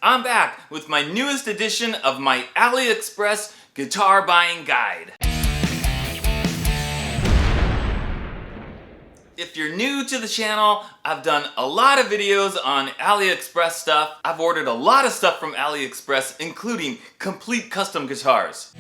I'm back with my newest edition of my AliExpress guitar buying guide. If you're new to the channel, I've done a lot of videos on AliExpress stuff. I've ordered a lot of stuff from AliExpress, including complete custom guitars.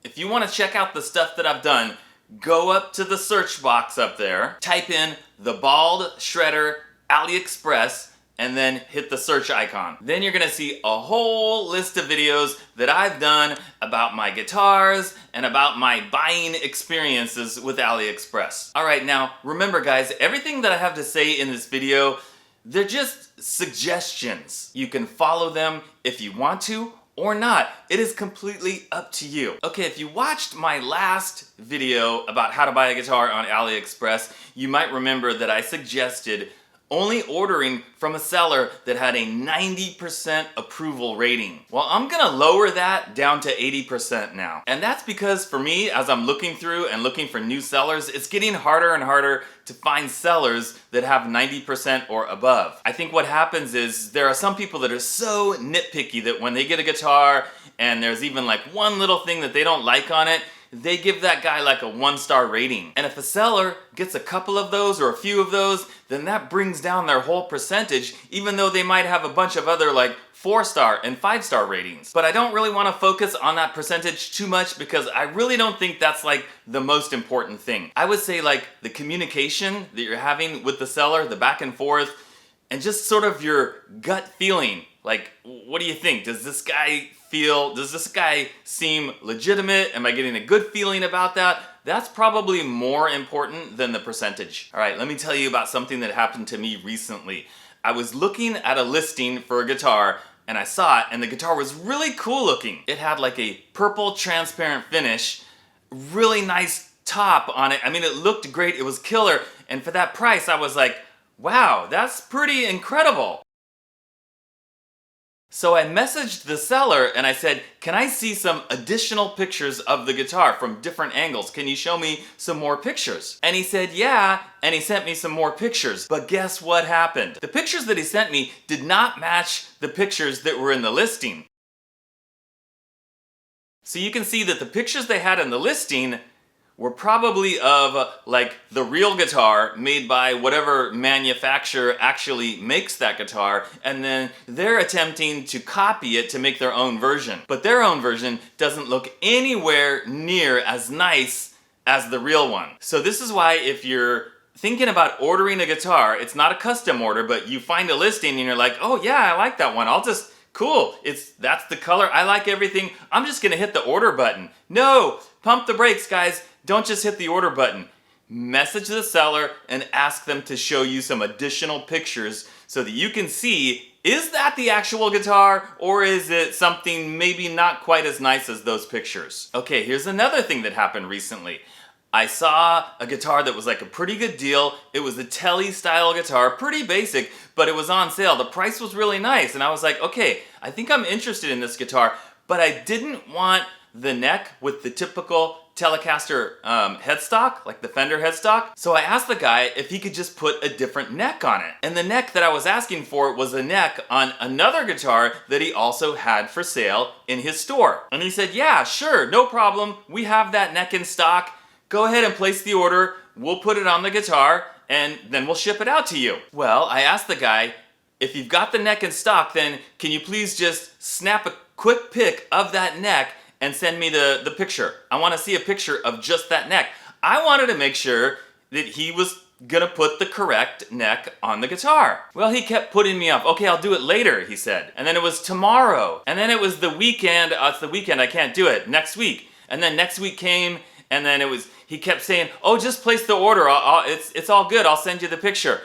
If you want to check out the stuff that I've done, go up to the search box up there, type in the Bald Shredder AliExpress, and then hit the search icon. Then you're gonna see a whole list of videos that I've done about my guitars and about my buying experiences with AliExpress. All right, now remember guys, everything that I have to say in this video, they're just suggestions. You can follow them if you want to or not. It is completely up to you. Okay, if you watched my last video about how to buy a guitar on AliExpress, you might remember that I suggested only ordering from a seller that had a 90% approval rating. Well, I'm gonna lower that down to 80% now. And that's because for me, as I'm looking through and looking for new sellers, it's getting harder and harder to find sellers that have 90% or above. I think what happens is there are some people that are so nitpicky that when they get a guitar and there's even like one little thing that they don't like on it, they give that guy like a 1-star rating. And if a seller gets a couple of those or a few of those, then that brings down their whole percentage, even though they might have a bunch of other like 4-star and 5-star ratings. But I don't really want to focus on that percentage too much because I really don't think that's like the most important thing. I would say like the communication that you're having with the seller, the back and forth, and just sort of your gut feeling. Like, what do you think? Does this guy seem legitimate? Am I getting a good feeling about that? That's probably more important than the percentage. All right, let me tell you about something that happened to me recently. I was looking at a listing for a guitar and I saw it and the guitar was really cool looking. It had like a purple transparent finish, really nice top on it. I mean, it looked great, it was killer. And for that price, I was like, wow, that's pretty incredible. So I messaged the seller and I said, can I see some additional pictures of the guitar from different angles? Can you show me some more pictures? And he said, yeah, and he sent me some more pictures. But guess what happened? The pictures that he sent me did not match the pictures that were in the listing. So you can see that the pictures they had in the listing were probably of like the real guitar made by whatever manufacturer actually makes that guitar, and then they're attempting to copy it to make their own version. But their own version doesn't look anywhere near as nice as the real one. So this is why if you're thinking about ordering a guitar, it's not a custom order, but you find a listing and you're like, oh yeah, I like that one. Cool, that's the color, I like everything, I'm just gonna hit the order button. No, pump the brakes guys, don't just hit the order button. Message the seller and ask them to show you some additional pictures so that you can see, is that the actual guitar or is it something maybe not quite as nice as those pictures? Okay, here's another thing that happened recently. I saw a guitar that was like a pretty good deal. It was a Telly style guitar, pretty basic, but it was on sale. The price was really nice and I was like, okay, I think I'm interested in this guitar, but I didn't want the neck with the typical Telecaster headstock, like the Fender headstock. So I asked the guy if he could just put a different neck on it. And the neck that I was asking for was a neck on another guitar that he also had for sale in his store. And he said, yeah, sure, no problem. We have that neck in stock. Go ahead and place the order, we'll put it on the guitar, and then we'll ship it out to you. Well, I asked the guy, if you've got the neck in stock, then can you please just snap a quick pic of that neck and send me the picture? I want to see a picture of just that neck. I wanted to make sure that he was gonna put the correct neck on the guitar. Well, he kept putting me off. Okay, I'll do it later, he said. And then it was tomorrow. And then it was the weekend. It's the weekend, I can't do it. Next week. And then next week came, and then he kept saying, oh, just place the order. It's all good. I'll send you the picture.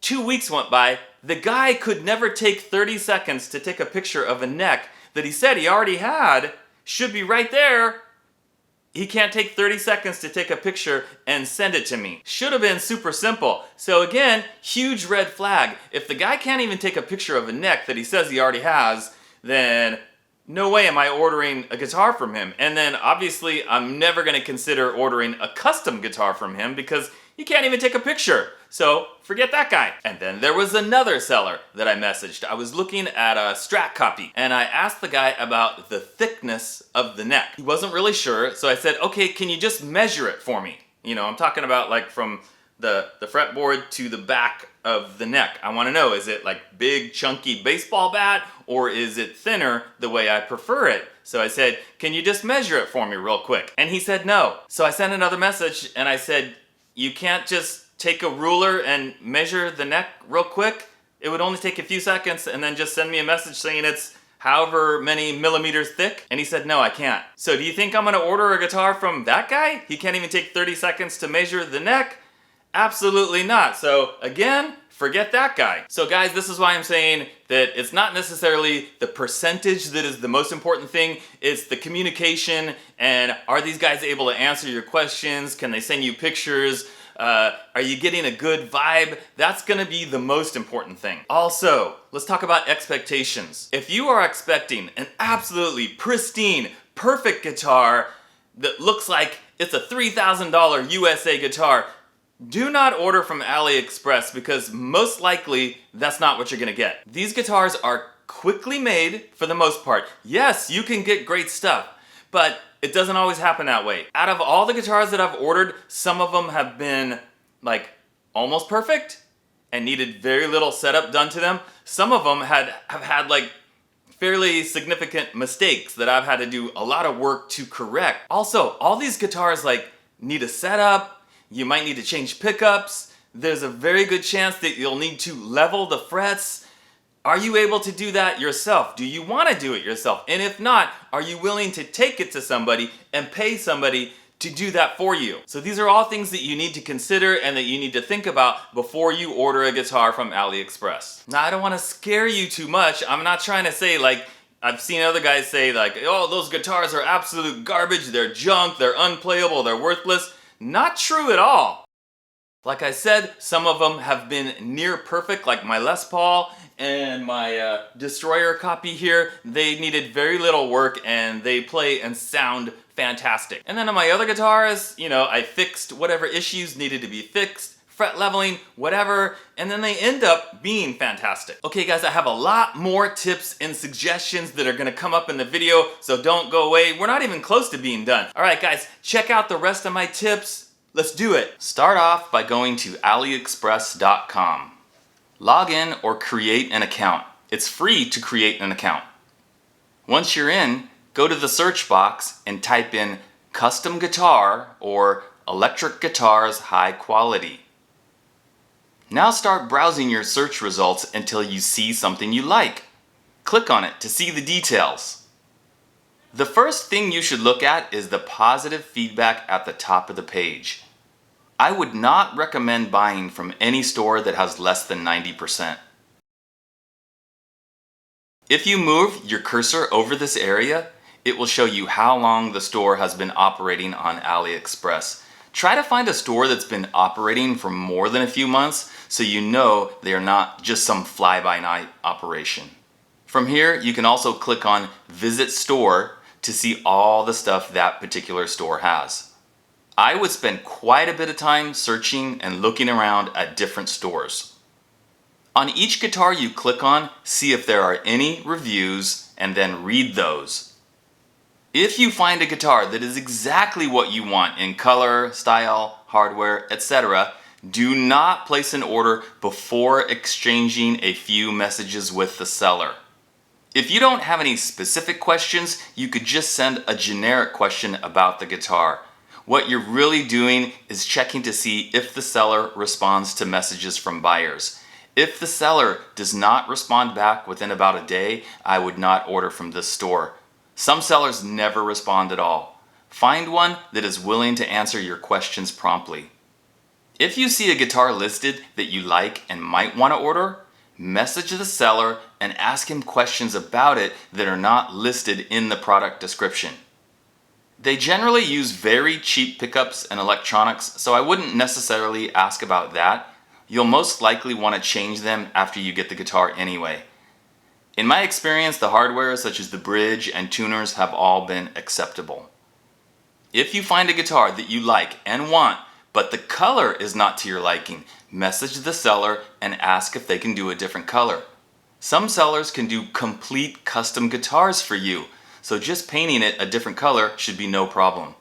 2 weeks went by. The guy could never take 30 seconds to take a picture of a neck that he said he already had. Should be right there. He can't take 30 seconds to take a picture and send it to me. Should have been super simple. So again, huge red flag. If the guy can't even take a picture of a neck that he says he already has, then no way am I ordering a guitar from him. And then obviously I'm never going to consider ordering a custom guitar from him because he can't even take a picture. So forget that guy. And then there was another seller that I messaged. I was looking at a Strat copy and I asked the guy about the thickness of the neck. He wasn't really sure, so I said, okay, can you just measure it for me? You know, I'm talking about like from the fretboard to the back of the neck. I want to know, is it like big chunky baseball bat or is it thinner the way I prefer it? So I said, can you just measure it for me real quick? And he said no. So I sent another message and I said, you can't just take a ruler and measure the neck real quick? It would only take a few seconds and then just send me a message saying it's however many millimeters thick? And he said, no, I can't. So do you think I'm gonna order a guitar from that guy? He can't even take 30 seconds to measure the neck? Absolutely not. So again, forget that guy. So guys, this is why I'm saying that it's not necessarily the percentage that is the most important thing. It's the communication and are these guys able to answer your questions? Can they send you pictures? Are you getting a good vibe? That's gonna be the most important thing. Also, let's talk about expectations. If you are expecting an absolutely pristine, perfect guitar that looks like it's a $3,000 USA guitar, do not order from AliExpress because most likely that's not what you're gonna get. These guitars are quickly made for the most part. Yes, you can get great stuff, but it doesn't always happen that way. Out of all the guitars that I've ordered, some of them have been like almost perfect and needed very little setup done to them. Some of them have had like fairly significant mistakes that I've had to do a lot of work to correct. Also, all these guitars like need a setup. You might need to change pickups. There's a very good chance that you'll need to level the frets. Are you able to do that yourself? Do you want to do it yourself? And if not, are you willing to take it to somebody and pay somebody to do that for you? So these are all things that you need to consider and that you need to think about before you order a guitar from AliExpress. Now, I don't want to scare you too much. I'm not trying to say like, I've seen other guys say like, oh, those guitars are absolute garbage, they're junk, they're unplayable, they're worthless. Not true at all. Like I said, some of them have been near perfect, like my Les Paul and my Destroyer copy here. They needed very little work and they play and sound fantastic. And then on my other guitars, you know, I fixed whatever issues needed to be fixed, fret leveling, whatever, and then they end up being fantastic. Okay guys, I have a lot more tips and suggestions that are gonna come up in the video, so don't go away. We're not even close to being done. All right guys, check out the rest of my tips. Let's do it. Start off by going to aliexpress.com. Log in or create an account. It's free to create an account. Once you're in, go to the search box and type in custom guitar or electric guitars high quality. Now start browsing your search results until you see something you like. Click on it to see the details. The first thing you should look at is the positive feedback at the top of the page. I would not recommend buying from any store that has less than 90%. If you move your cursor over this area, it will show you how long the store has been operating on AliExpress. Try to find a store that's been operating for more than a few months so you know they are not just some fly-by-night operation. From here, you can also click on Visit Store to see all the stuff that particular store has. I would spend quite a bit of time searching and looking around at different stores. On each guitar you click on, see if there are any reviews and then read those. If you find a guitar that is exactly what you want in color, style, hardware, etc., do not place an order before exchanging a few messages with the seller. If you don't have any specific questions, you could just send a generic question about the guitar. What you're really doing is checking to see if the seller responds to messages from buyers. If the seller does not respond back within about a day, I would not order from this store. Some sellers never respond at all. Find one that is willing to answer your questions promptly. If you see a guitar listed that you like and might want to order, message the seller and ask him questions about it that are not listed in the product description. They generally use very cheap pickups and electronics, so I wouldn't necessarily ask about that. You'll most likely want to change them after you get the guitar anyway. In my experience, the hardware such as the bridge and tuners have all been acceptable. If you find a guitar that you like and want, but the color is not to your liking, message the seller and ask if they can do a different color. Some sellers can do complete custom guitars for you, so just painting it a different color should be no problem.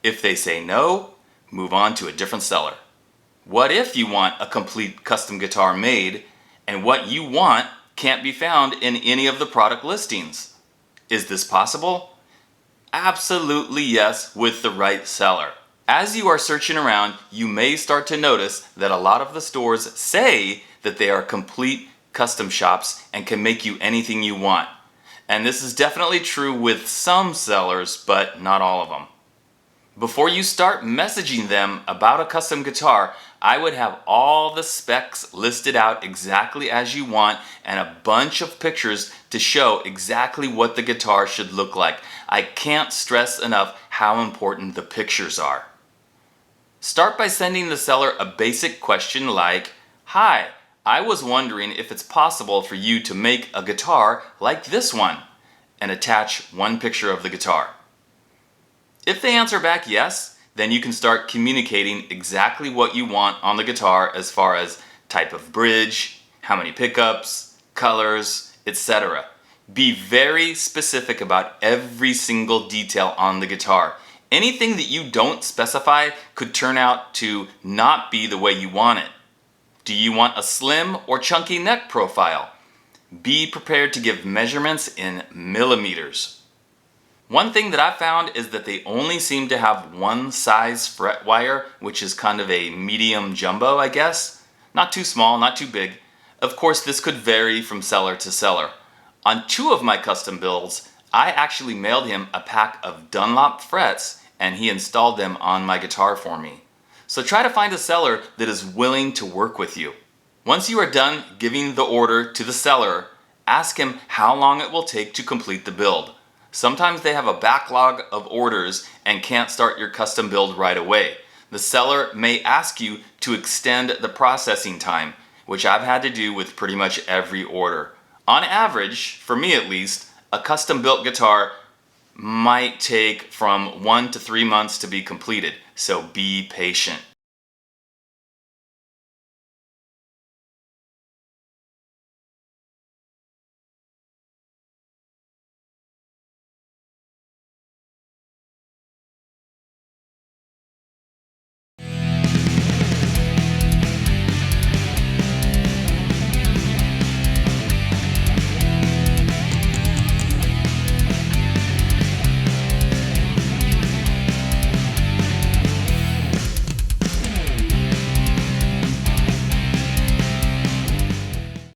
If they say no, move on to a different seller. What if you want a complete custom guitar made and what you want can't be found in any of the product listings? Is this possible? Absolutely yes, with the right seller. As you are searching around, you may start to notice that a lot of the stores say that they are complete custom shops and can make you anything you want. And this is definitely true with some sellers, but not all of them. Before you start messaging them about a custom guitar, I would have all the specs listed out exactly as you want and a bunch of pictures to show exactly what the guitar should look like. I can't stress enough how important the pictures are. Start by sending the seller a basic question like, "Hi, I was wondering if it's possible for you to make a guitar like this one," and attach one picture of the guitar. If they answer back yes, then you can start communicating exactly what you want on the guitar as far as type of bridge, how many pickups, colors, etc. Be very specific about every single detail on the guitar. Anything that you don't specify could turn out to not be the way you want it. Do you want a slim or chunky neck profile? Be prepared to give measurements in millimeters. One thing that I found is that they only seem to have one size fret wire, which is kind of a medium jumbo, I guess. Not too small, not too big. Of course, this could vary from seller to seller. On 2 of my custom builds, I actually mailed him a pack of Dunlop frets and he installed them on my guitar for me. So try to find a seller that is willing to work with you. Once you are done giving the order to the seller, ask him how long it will take to complete the build. Sometimes they have a backlog of orders and can't start your custom build right away. The seller may ask you to extend the processing time, which I've had to do with pretty much every order. On average, for me at least, a custom built guitar might take from 1 to 3 months to be completed, so be patient.